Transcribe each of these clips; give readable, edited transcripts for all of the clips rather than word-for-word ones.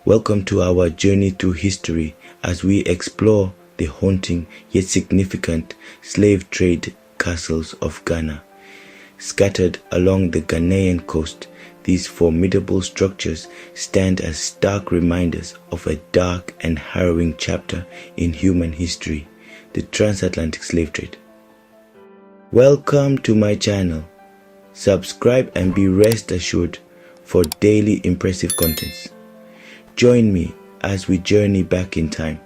Welcome to our journey through history as we explore the haunting yet significant slave trade castles of Ghana. Scattered along the Ghanaian coast, these formidable structures stand as stark reminders of a dark and harrowing chapter in human history, the transatlantic slave trade. Welcome to my channel. Subscribe and be rest assured for daily impressive contents. Join me as we journey back in time,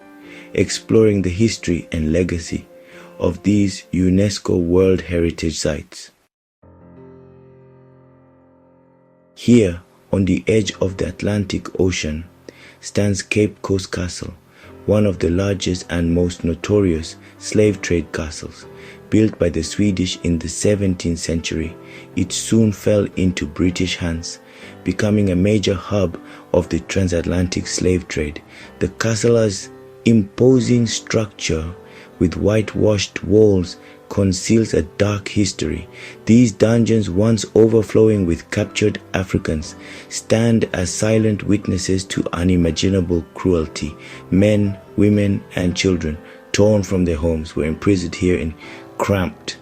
exploring the history and legacy of these UNESCO World Heritage Sites. Here, on the edge of the Atlantic Ocean, stands Cape Coast Castle, one of the largest and most notorious slave trade castles. Built by the Swedish in the 17th century, it soon fell into British hands, becoming a major hub of the transatlantic slave trade. The castle's imposing structure with whitewashed walls conceals a dark history. These dungeons, once overflowing with captured Africans, stand as silent witnesses to unimaginable cruelty. Men, women, and children, torn from their homes, were imprisoned here in cramped,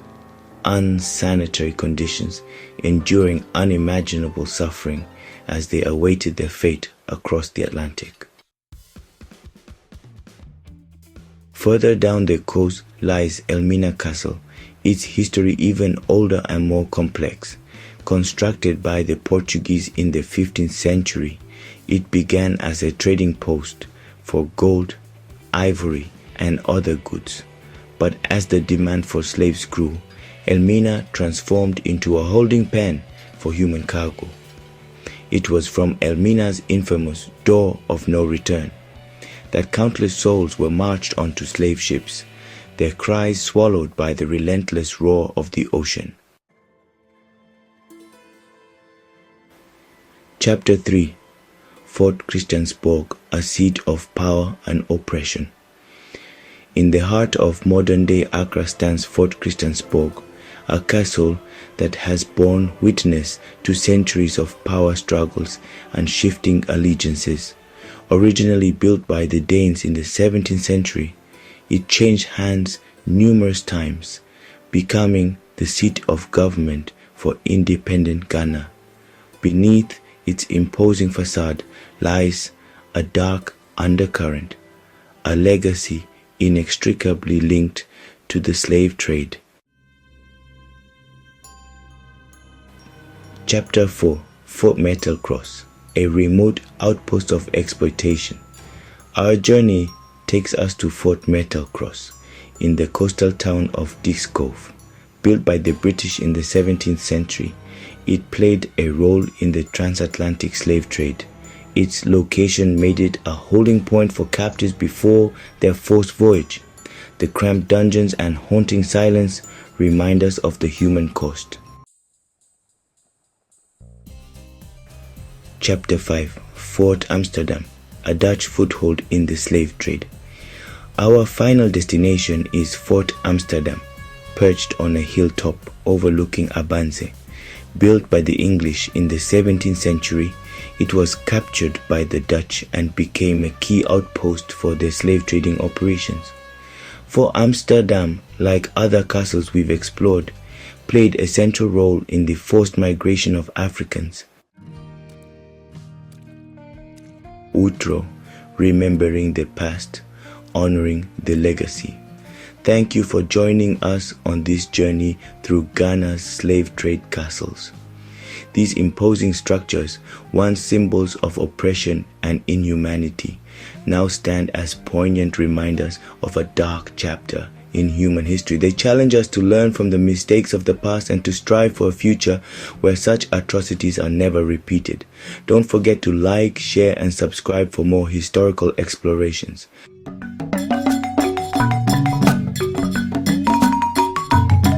unsanitary conditions, enduring unimaginable suffering as they awaited their fate across the Atlantic. Further down the coast lies Aluminium Castle, its history even older and more complex. Constructed by the Portuguese in the 15th century, it began as a trading post for gold, ivory, and other goods. But as the demand for slaves grew, Aluminium transformed into a holding pen for human cargo. It was from Aluminium's infamous Door of No Return that countless souls were marched onto slave ships, their cries swallowed by the relentless roar of the ocean. Chapter 3: Fort Christiansborg, a seat of power and oppression. In the heart of modern-day Accra stands Fort Christiansborg, a castle that has borne witness to centuries of power struggles and shifting allegiances. Originally built by the Danes in the 17th century, it changed hands numerous times, becoming the seat of government for independent Ghana. Beneath its imposing facade lies a dark undercurrent, a legacy inextricably linked to the slave trade. Chapter 4: Fort Metal Cross, a remote outpost of exploitation. Our journey takes us to Fort Metal Cross in the coastal town of Dix Cove. Built by the British in the 17th century, it played a role in the transatlantic slave trade. Its location made it a holding point for captives before their forced voyage. The cramped dungeons and haunting silence remind us of the human cost. Chapter 5: Fort Amsterdam, a Dutch foothold in the slave trade. Our final destination is Fort Amsterdam, perched on a hilltop overlooking Abanze. Built by the English in the 17th century, it was captured by the Dutch and became a key outpost for their slave trading operations. Fort Amsterdam, like other castles we've explored, played a central role in the forced migration of Africans. Outro: remembering the past, honoring the legacy. Thank you for joining us on this journey through Ghana's slave trade castles. These imposing structures, once symbols of oppression and inhumanity, now stand as poignant reminders of a dark chapter in human history. They challenge us to learn from the mistakes of the past and to strive for a future where such atrocities are never repeated. Don't forget to like, share, and subscribe for more historical explorations.